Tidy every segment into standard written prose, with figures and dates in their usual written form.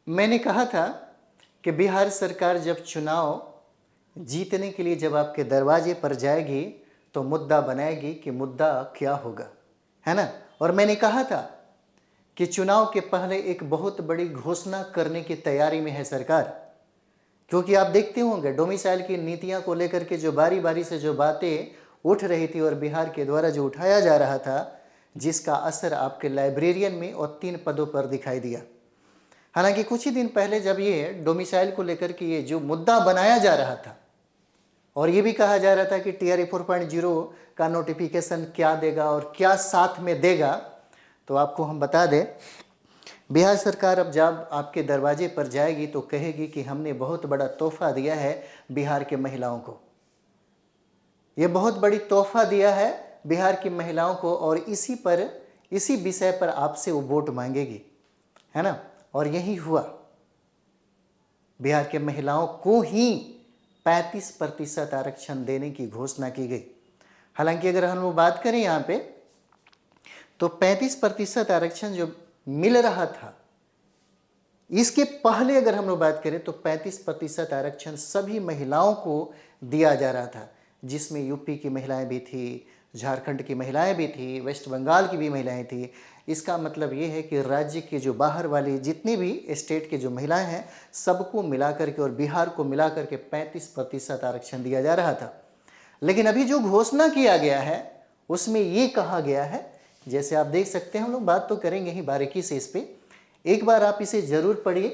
मैंने कहा था कि बिहार सरकार जब चुनाव जीतने के लिए जब आपके दरवाजे पर जाएगी तो मुद्दा बनाएगी कि मुद्दा क्या होगा, है ना। और मैंने कहा था कि चुनाव के पहले एक बहुत बड़ी घोषणा करने की तैयारी में है सरकार, क्योंकि आप देखते होंगे डोमिसाइल की नीतियां को लेकर के जो बारी बारी से जो बातें उठ रही थी और बिहार के द्वारा जो उठाया जा रहा था, जिसका असर आपके लाइब्रेरियन में और 3 पदों पर दिखाई दिया। हालांकि कुछ ही दिन पहले जब ये डोमिसाइल को लेकर के ये जो मुद्दा बनाया जा रहा था और ये भी कहा जा रहा था कि टीआरई 4.0 का नोटिफिकेशन क्या देगा और क्या साथ में देगा, तो आपको हम बता दें बिहार सरकार अब जब आपके दरवाजे पर जाएगी तो कहेगी कि हमने बहुत बड़ा तोहफा दिया है बिहार के महिलाओं को। ये बहुत बड़ी तोहफा दिया है बिहार की महिलाओं को और इसी विषय पर आपसे वो वोट मांगेगी, है ना। और यही हुआ, बिहार के महिलाओं को ही 35% आरक्षण देने की घोषणा की गई। हालांकि अगर हम लोग बात करें यहाँ पे तो 35% आरक्षण जो मिल रहा था, इसके पहले अगर हम लोग बात करें तो 35% आरक्षण सभी महिलाओं को दिया जा रहा था, जिसमें यूपी की महिलाएं भी थी, झारखंड की महिलाएं भी थी, वेस्ट बंगाल की भी महिलाएं थी। इसका मतलब ये है कि राज्य के जो बाहर वाली जितने भी स्टेट के जो महिलाएं हैं सबको मिला करके और बिहार को मिला करके 35% आरक्षण दिया जा रहा था। लेकिन अभी जो घोषणा किया गया है उसमें ये कहा गया है, जैसे आप देख सकते हैं, हम लोग बात तो करेंगे ही बारीकी से इस पर, एक बार आप इसे जरूर पढ़िए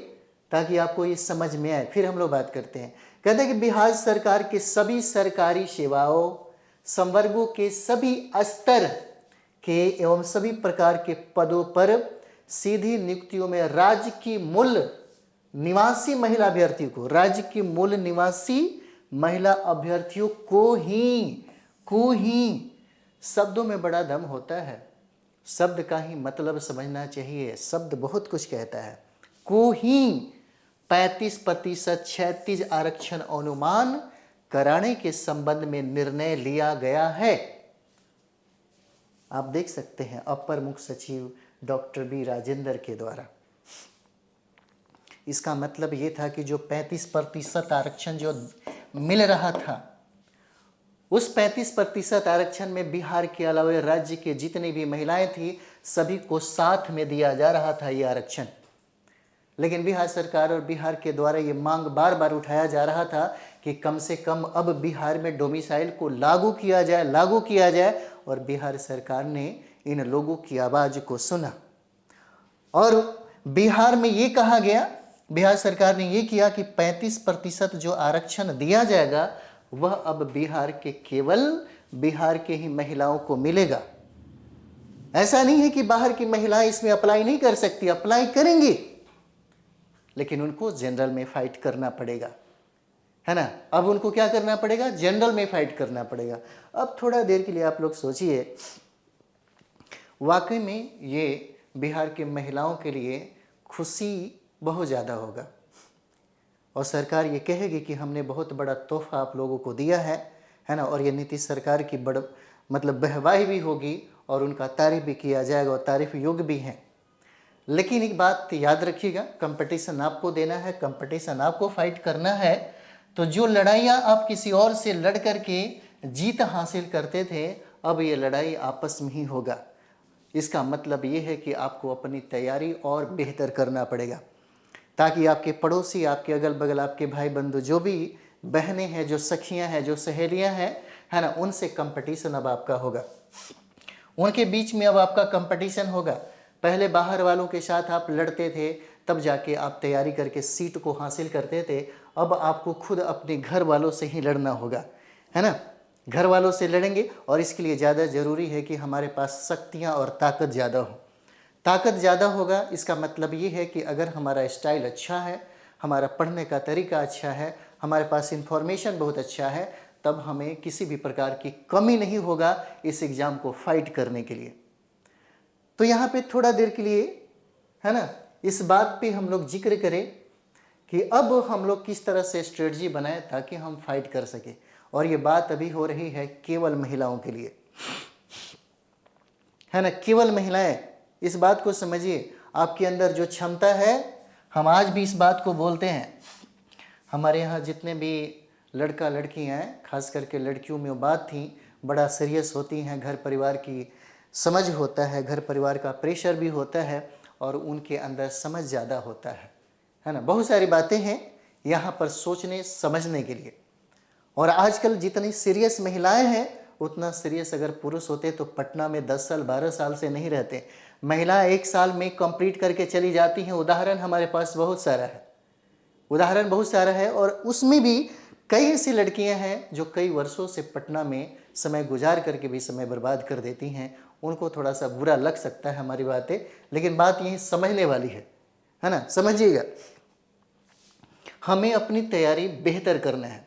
ताकि आपको ये समझ में आए, फिर हम लोग बात करते हैं। कहते हैं कि बिहार सरकार के सभी सरकारी सेवाओं, संवर्गों के सभी स्तर के एवं सभी प्रकार के पदों पर सीधी नियुक्तियों में राज्य की मूल निवासी महिला अभ्यर्थियों को, राज्य की मूल निवासी महिला अभ्यर्थियों को ही शब्दों में बड़ा दम होता है, शब्द का ही मतलब समझना चाहिए, शब्द बहुत कुछ कहता है। को ही 35% क्षैतिज आरक्षण अनुमान कराने के संबंध में निर्णय लिया गया है। आप देख सकते हैं अपर मुख्य सचिव डॉक्टर बी राजेंद्र के द्वारा। इसका मतलब ये था कि जो 35% आरक्षण जो मिल रहा था, उस 35% आरक्षण में बिहार के अलावा राज्य के जितनी भी महिलाएं थी सभी को साथ में दिया जा रहा था ये आरक्षण। लेकिन बिहार सरकार और बिहार के द्वारा ये मांग बार बार उठाया जा रहा था कि कम से कम अब बिहार में डोमिसाइल को लागू किया जाए और बिहार सरकार ने इन लोगों की आवाज़ को सुना और बिहार में ये कहा गया, बिहार सरकार ने ये किया कि 35% जो आरक्षण दिया जाएगा वह अब केवल बिहार के ही महिलाओं को मिलेगा। ऐसा नहीं है कि बाहर की महिलाएं इसमें अप्लाई नहीं कर सकती, अप्लाई करेंगी, लेकिन उनको जनरल में फाइट करना पड़ेगा, है ना। अब उनको क्या करना पड़ेगा? जनरल में फाइट करना पड़ेगा। अब थोड़ा देर के लिए आप लोग सोचिए, वाकई में ये बिहार के महिलाओं के लिए खुशी बहुत ज़्यादा होगा और सरकार ये कहेगी कि हमने बहुत बड़ा तोहफा आप लोगों को दिया है ना। और ये नीतीश सरकार की मतलब वाहवाही भी होगी और उनका तारीफ भी किया जाएगा और तारीफ योग्य भी हैं। लेकिन एक बात याद रखिएगा, कंपटीशन आपको देना है, कंपटीशन आपको फाइट करना है, तो जो लड़ाइयाँ आप किसी और से लड़ करके जीत हासिल करते थे, अब ये लड़ाई आपस में ही होगा। इसका मतलब ये है कि आपको अपनी तैयारी और बेहतर करना पड़ेगा ताकि आपके पड़ोसी, आपके अगल बगल, आपके भाई बंधु, जो भी बहनें हैं, जो सखियां हैं, जो सहेलियां हैं, है ना, उनसे कंपटीशन अब आपका होगा, उनके बीच में अब आपका कंपटीशन होगा। पहले बाहर वालों के साथ आप लड़ते थे, तब जाके आप तैयारी करके सीट को हासिल करते थे। अब आपको खुद अपने घर वालों से ही लड़ना होगा, है ना। घर वालों से लड़ेंगे और इसके लिए ज़्यादा ज़रूरी है कि हमारे पास शक्तियाँ और ताकत ज़्यादा हो। ताकत ज़्यादा होगा इसका मतलब ये है कि अगर हमारा स्टाइल अच्छा है, हमारा पढ़ने का तरीका अच्छा है, हमारे पास इंफॉर्मेशन बहुत अच्छा है, तब हमें किसी भी प्रकार की कमी नहीं होगा इस एग्ज़ाम को फाइट करने के लिए। तो यहाँ पे थोड़ा देर के लिए, है ना, इस बात पे हम लोग जिक्र करें कि अब हम लोग किस तरह से स्ट्रेटजी बनाएं ताकि हम फाइट कर सके। और ये बात अभी हो रही है केवल महिलाओं के लिए, है ना, केवल महिलाएं। इस बात को समझिए, आपके अंदर जो क्षमता है हम आज भी इस बात को बोलते हैं। हमारे यहाँ जितने भी लड़का लड़कियाँ हैं, खास करके लड़कियों में वो बात थी, बड़ा सीरियस होती हैं, घर परिवार की समझ होता है, घर परिवार का प्रेशर भी होता है और उनके अंदर समझ ज़्यादा होता है ना। बहुत सारी बातें हैं यहाँ पर सोचने समझने के लिए। और आजकल जितनी सीरियस महिलाएं हैं उतना सीरियस अगर पुरुष होते तो पटना में 10 साल 12 साल से नहीं रहते। महिलाएं 1 साल में कंप्लीट करके चली जाती हैं। उदाहरण हमारे पास बहुत सारा है, उदाहरण बहुत सारा है। और उसमें भी कई ऐसी लड़कियां हैं जो कई वर्षों से पटना में समय गुजार करके भी समय बर्बाद कर देती हैं। उनको थोड़ा सा बुरा लग सकता है हमारी बातें, लेकिन बात यही समझने वाली है ना। समझिएगा, हमें अपनी तैयारी बेहतर करना है।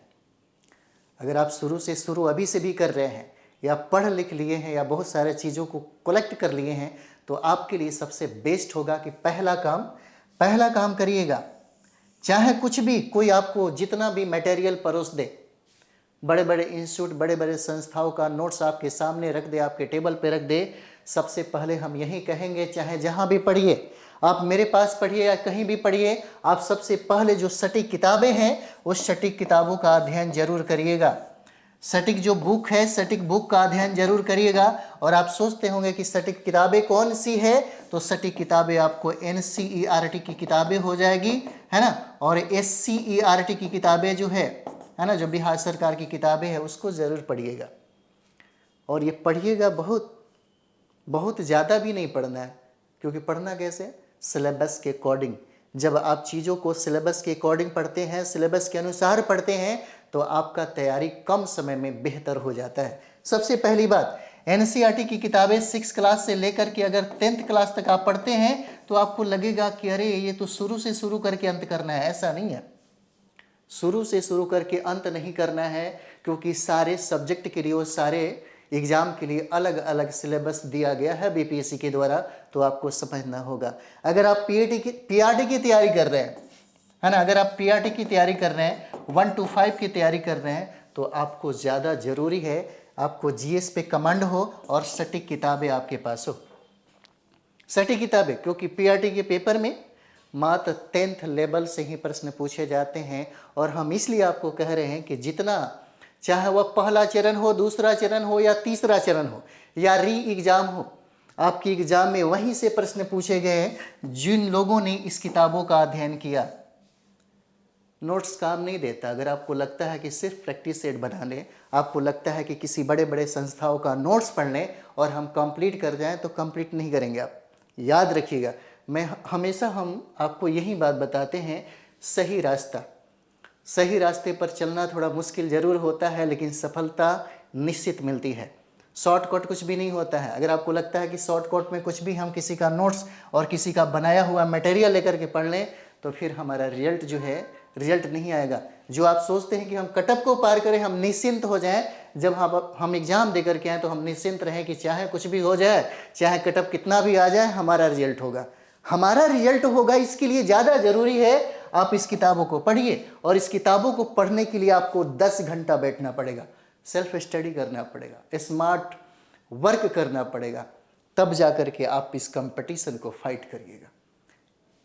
अगर आप शुरू से शुरू अभी से भी कर रहे हैं या पढ़ लिख लिए हैं या बहुत सारे चीज़ों को कलेक्ट कर लिए हैं, तो आपके लिए सबसे बेस्ट होगा कि पहला काम करिएगा। चाहे कुछ भी, कोई आपको जितना भी मटेरियल परोस दे, बड़े बड़े इंस्टीट्यूट, बड़े बड़े संस्थाओं का नोट्स आपके सामने रख दे, आपके टेबल पे रख दे, सबसे पहले हम यही कहेंगे, चाहे जहाँ भी पढ़िए, आप मेरे पास पढ़िए या कहीं भी पढ़िए, आप सबसे पहले जो सटीक किताबें हैं उस सटीक किताबों का अध्ययन जरूर करिएगा। सटीक जो बुक है, सटीक बुक का अध्ययन जरूर करिएगा। और आप सोचते होंगे कि सटीक किताबें कौन सी है, तो सटीक किताबें आपको NCERT की किताबें हो जाएगी, है ना। और SCERT की किताबें जो है ना, जो बिहार सरकार की किताबें हैं, उसको ज़रूर पढ़िएगा। और ये पढ़िएगा, बहुत ज़्यादा भी नहीं पढ़ना है, क्योंकि पढ़ना कैसे, सिलेबस के अकॉर्डिंग। जब आप चीज़ों को सिलेबस के अकॉर्डिंग पढ़ते हैं, सिलेबस के अनुसार पढ़ते हैं, तो आपका तैयारी कम समय में बेहतर हो जाता है। सबसे पहली बात, NCERT की किताबें 6 क्लास से लेकर के अगर 10th क्लास तक आप पढ़ते हैं तो आपको लगेगा कि अरे ये तो शुरू से शुरू करके अंत करना है। ऐसा नहीं है, शुरू से शुरू करके अंत नहीं करना है, क्योंकि सारे सब्जेक्ट के लिए और सारे एग्जाम के लिए अलग अलग सिलेबस दिया गया है BPSC के द्वारा, तो आपको समझना होगा। अगर आप PRT की तैयारी कर रहे हैं, है ना, अगर आप PRT की तैयारी कर रहे हैं, 1 to 5 की तैयारी कर रहे हैं, तो आपको ज़्यादा ज़रूरी है आपको GS पे कमांड हो और सटीक किताबें आपके पास हो। सटीक किताबें, क्योंकि PRT के पेपर में मात्र 10th लेवल से ही प्रश्न पूछे जाते हैं। और हम इसलिए आपको कह रहे हैं कि जितना, चाहे वह पहला चरण हो, दूसरा चरण हो या तीसरा चरण हो या री एग्ज़ाम हो, आपकी एग्ज़ाम में वहीं से प्रश्न पूछे गए हैं जिन लोगों ने इस किताबों का अध्ययन किया। नोट्स काम नहीं देता। अगर आपको लगता है कि सिर्फ प्रैक्टिस सेट बना लें, आपको लगता है कि किसी बड़े बड़े संस्थाओं का नोट्स पढ़ लें और हम कंप्लीट कर जाएं, तो कंप्लीट नहीं करेंगे आप। याद रखिएगा, हम आपको यही बात बताते हैं, सही रास्ते पर चलना थोड़ा मुश्किल ज़रूर होता है, लेकिन सफलता निश्चित मिलती है। शॉर्टकट कुछ भी नहीं होता है। अगर आपको लगता है कि शॉर्टकट में कुछ भी हम किसी का नोट्स और किसी का बनाया हुआ मटेरियल लेकर के पढ़ लें, तो फिर हमारा रिजल्ट नहीं आएगा। जो आप सोचते हैं कि हम कटअप को पार करें, हम निश्चिंत हो जाएं, जब हम एग्ज़ाम दे करके आएँ तो हम निश्चिंत रहें कि चाहे कुछ भी हो जाए, चाहे कटअप कितना भी आ जाए, हमारा रिजल्ट होगा। इसके लिए ज़्यादा ज़रूरी है आप इस किताबों को पढ़िए। और इस किताबों को पढ़ने के लिए आपको 10 घंटा बैठना पड़ेगा, सेल्फ स्टडी करना पड़ेगा, स्मार्ट वर्क करना पड़ेगा, तब जा कर के आप इस कंपटीशन को फाइट करिएगा।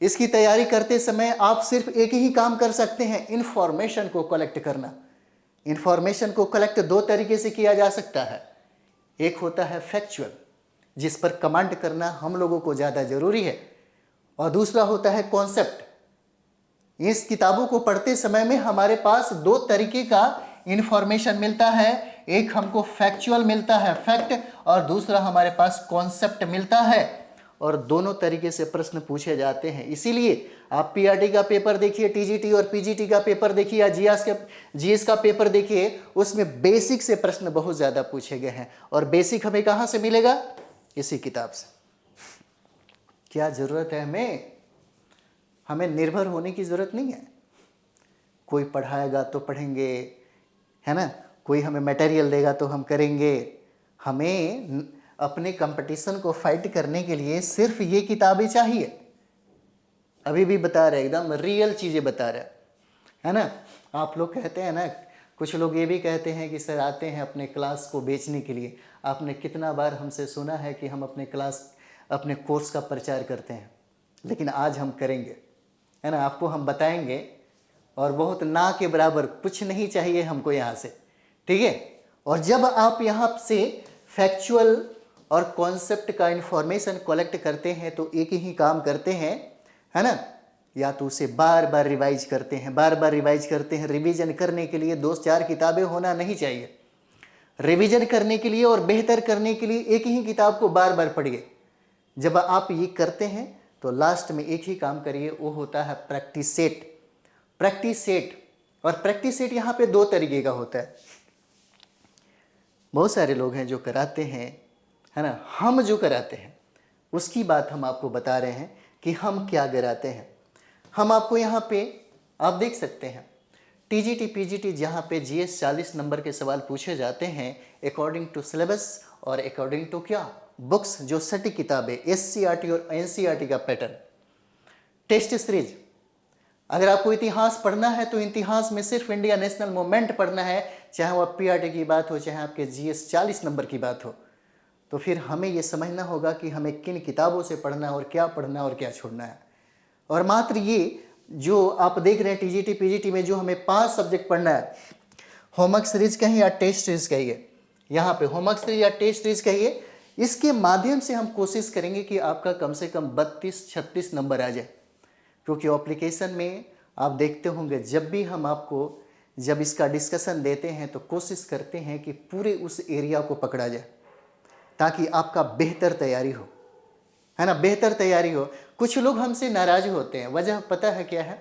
इसकी तैयारी करते समय आप सिर्फ एक ही काम कर सकते हैं, इंफॉर्मेशन को कलेक्ट करना। इंफॉर्मेशन को कलेक्ट 2 तरीके से किया जा सकता है। एक होता है फैक्चुअल, जिस पर कमांड करना हम लोगों को ज़्यादा ज़रूरी है, और दूसरा होता है कॉन्सेप्ट। इस किताबों को पढ़ते समय में हमारे पास 2 तरीके का इंफॉर्मेशन मिलता है। एक हमको फैक्चुअल मिलता है, फैक्ट, और दूसरा हमारे पास कॉन्सेप्ट मिलता है। और दोनों तरीके से प्रश्न पूछे जाते हैं। इसीलिए आप PRT का पेपर देखिए, TGT और PGT का पेपर देखिए, या GS का पेपर देखिए, उसमें बेसिक से प्रश्न बहुत ज़्यादा पूछे गए हैं। और बेसिक हमें कहाँ से मिलेगा? इसी किताब से। क्या ज़रूरत है हमें निर्भर होने की ज़रूरत नहीं है। कोई पढ़ाएगा तो पढ़ेंगे, है ना, कोई हमें मटेरियल देगा तो हम करेंगे। हमें अपने कंपटीशन को फाइट करने के लिए सिर्फ ये किताबें चाहिए। अभी भी बता रहे, एकदम रियल चीज़ें बता रहे, है ना। आप लोग कहते हैं ना, कुछ लोग ये भी कहते हैं कि सर आते हैं अपने क्लास को बेचने के लिए। आपने कितना बार हमसे सुना है कि हम अपने कोर्स का प्रचार करते हैं, लेकिन आज हम करेंगे। है ना, आपको हम बताएंगे। और बहुत ना के बराबर कुछ नहीं चाहिए हमको यहाँ से, ठीक है। और जब आप यहाँ से फैक्चुअल और कॉन्सेप्ट का इंफॉर्मेशन कलेक्ट करते हैं तो एक ही काम करते हैं, है ना, या तो उसे बार बार रिवाइज करते हैं, बार बार रिवाइज करते हैं। रिवीजन करने के लिए 2-4 किताबें होना नहीं चाहिए। रिवीजन करने के लिए और बेहतर करने के लिए एक ही किताब को बार बार पढ़िए। जब आप ये करते हैं तो लास्ट में एक ही काम करिए, वो होता है प्रैक्टिस सेट। प्रैक्टिस सेट, और प्रैक्टिस सेट यहाँ पे 2 तरीके का होता है। बहुत सारे लोग हैं जो कराते हैं, है ना, हम जो कराते हैं उसकी बात हम आपको बता रहे हैं कि हम क्या कराते हैं। हम आपको यहाँ पे आप देख सकते हैं टीजीटी पीजीटी जहाँ पे जीएस 40 नंबर के सवाल पूछे जाते हैं अकॉर्डिंग टू सिलेबस और अकॉर्डिंग टू क्या बुक्स, जो सटीक किताबें एससीईआरटी और एनसीईआरटी का पैटर्न। टेस्ट सीरीज, अगर आपको इतिहास पढ़ना है तो इतिहास में सिर्फ इंडिया नेशनल मूवमेंट पढ़ना है, चाहे वह पीआरटी की बात हो चाहे आपके जीएस 40 नंबर की बात हो। तो फिर हमें यह समझना होगा कि हमें किन किताबों से पढ़ना है और क्या पढ़ना है और क्या छोड़ना है। और मात्र ये जो आप देख रहे हैं टीजीटी पीजीटी में जो हमें 5 सब्जेक्ट पढ़ना है, होमवर्क सीरीज कहिए या टेस्ट सीरीज कहिए, यहाँ पे होमवर्क सीरीज या टेस्ट सीरीज कहिए, इसके माध्यम से हम कोशिश करेंगे कि आपका कम से कम 32-36 नंबर आ जाए। क्योंकि एप्लीकेशन में आप देखते होंगे जब भी हम आपको जब इसका डिस्कशन देते हैं तो कोशिश करते हैं कि पूरे उस एरिया को पकड़ा जाए ताकि आपका बेहतर तैयारी हो, है ना, बेहतर तैयारी हो। कुछ लोग हमसे नाराज होते हैं, वजह पता है क्या है?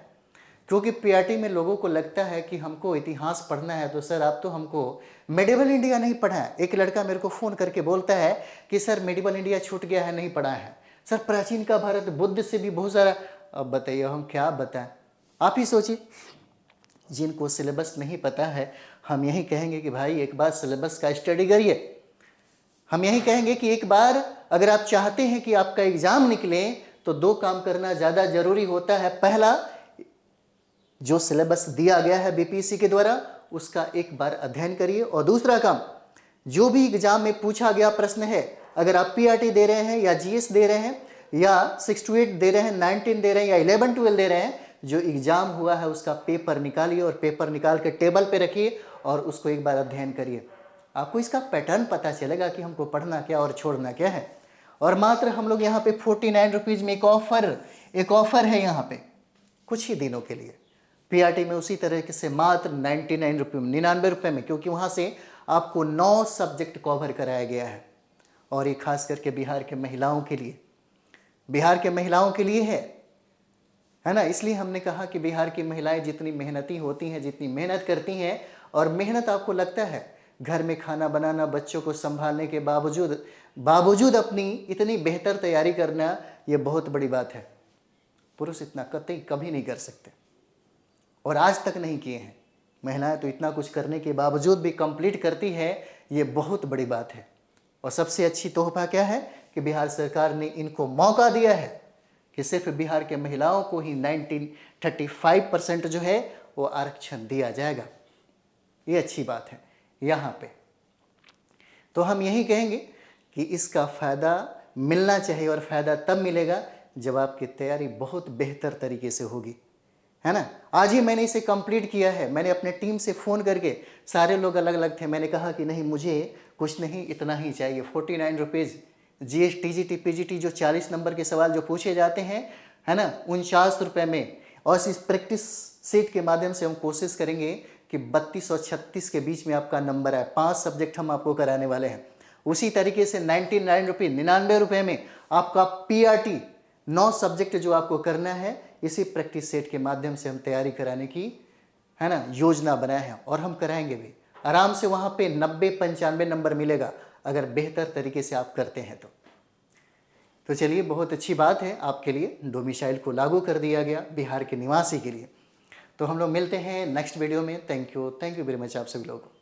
क्योंकि पीआरटी में लोगों को लगता है कि हमको इतिहास पढ़ना है तो सर आप तो हमको मेडिवल इंडिया नहीं पढ़ा है। एक लड़का मेरे को फ़ोन करके बोलता है कि सर मेडिवल इंडिया छूट गया है, नहीं पढ़ा है। सर प्राचीन का भारत बुद्ध से भी बहुत सारा। अब बताइए हम क्या बताएं, आप ही सोचिए। जिनको सिलेबस नहीं पता है हम यही कहेंगे कि भाई एक बार सिलेबस का स्टडी करिए। हम यही कहेंगे कि एक बार अगर आप चाहते हैं कि आपका एग्जाम निकले तो 2 काम करना ज़्यादा जरूरी होता है। पहला, जो सिलेबस दिया गया है बीपीएससी के द्वारा उसका एक बार अध्ययन करिए। और दूसरा काम, जो भी एग्जाम में पूछा गया प्रश्न है, अगर आप पीआरटी दे रहे हैं या जीएस दे रहे हैं या 6 to 8 दे रहे हैं, 19 दे रहे हैं या 11-12 दे रहे हैं, जो एग्जाम हुआ है उसका पेपर निकालिए और पेपर निकाल के टेबल पे रखिए और उसको एक बार अध्ययन करिए। आपको इसका पैटर्न पता चलेगा कि हमको पढ़ना क्या और छोड़ना क्या है। और मात्र हम लोग यहाँ पे 49 रुपीज़ में एक ऑफर है यहाँ पे कुछ ही दिनों के लिए। पीआरटी में उसी तरीके से मात्र 99 रुपये में, 99 रुपये में, क्योंकि वहाँ से आपको 9 सब्जेक्ट कवर कराया गया है। और ये खास करके बिहार के महिलाओं के लिए, बिहार के महिलाओं के लिए है ना। इसलिए हमने कहा कि बिहार की महिलाएं जितनी मेहनती होती हैं, जितनी मेहनत करती हैं, और मेहनत आपको लगता है घर में खाना बनाना, बच्चों को संभालने के बावजूद अपनी इतनी बेहतर तैयारी करना, ये बहुत बड़ी बात है। पुरुष इतना कतई कभी नहीं कर सकते और आज तक नहीं किए हैं। महिलाएं तो इतना कुछ करने के बावजूद भी कंप्लीट करती है, ये बहुत बड़ी बात है। और सबसे अच्छी तोहफा क्या है कि बिहार सरकार ने इनको मौका दिया है कि सिर्फ बिहार के महिलाओं को ही 35% जो है वो आरक्षण दिया जाएगा। ये अच्छी बात है यहाँ पे। तो हम यही कहेंगे कि इसका फ़ायदा मिलना चाहिए, और फ़ायदा तब मिलेगा जब आपकी तैयारी बहुत बेहतर तरीके से होगी, है ना। आज ही मैंने इसे कंप्लीट किया है। मैंने अपने टीम से फ़ोन करके, सारे लोग अलग अलग थे, मैंने कहा कि नहीं मुझे कुछ नहीं, इतना ही चाहिए। 49 रुपीज़ जीएस टीजीटी पीजीटी जो 40 नंबर के सवाल जो पूछे जाते हैं, है ना, 49 रुपये में। और इस प्रैक्टिस सीट के माध्यम से हम कोशिश करेंगे कि 32 और 36 के बीच में आपका नंबर आए। 5 सब्जेक्ट हम आपको कराने वाले हैं। उसी तरीके से 99 रुपये, 99 रुपये में आपका पीआरटी 9 सब्जेक्ट जो आपको करना है, इसी प्रैक्टिस सेट के माध्यम से हम तैयारी कराने की, है ना, योजना बनाए हैं। और हम कराएंगे भी आराम से। वहाँ पे 90-95 नंबर मिलेगा अगर बेहतर तरीके से आप करते हैं तो चलिए, बहुत अच्छी बात है आपके लिए। डोमिसाइल को लागू कर दिया गया बिहार के निवासी के लिए। तो हम लोग मिलते हैं नेक्स्ट वीडियो में। थैंक यू वेरी मच आप सभी लोगों को।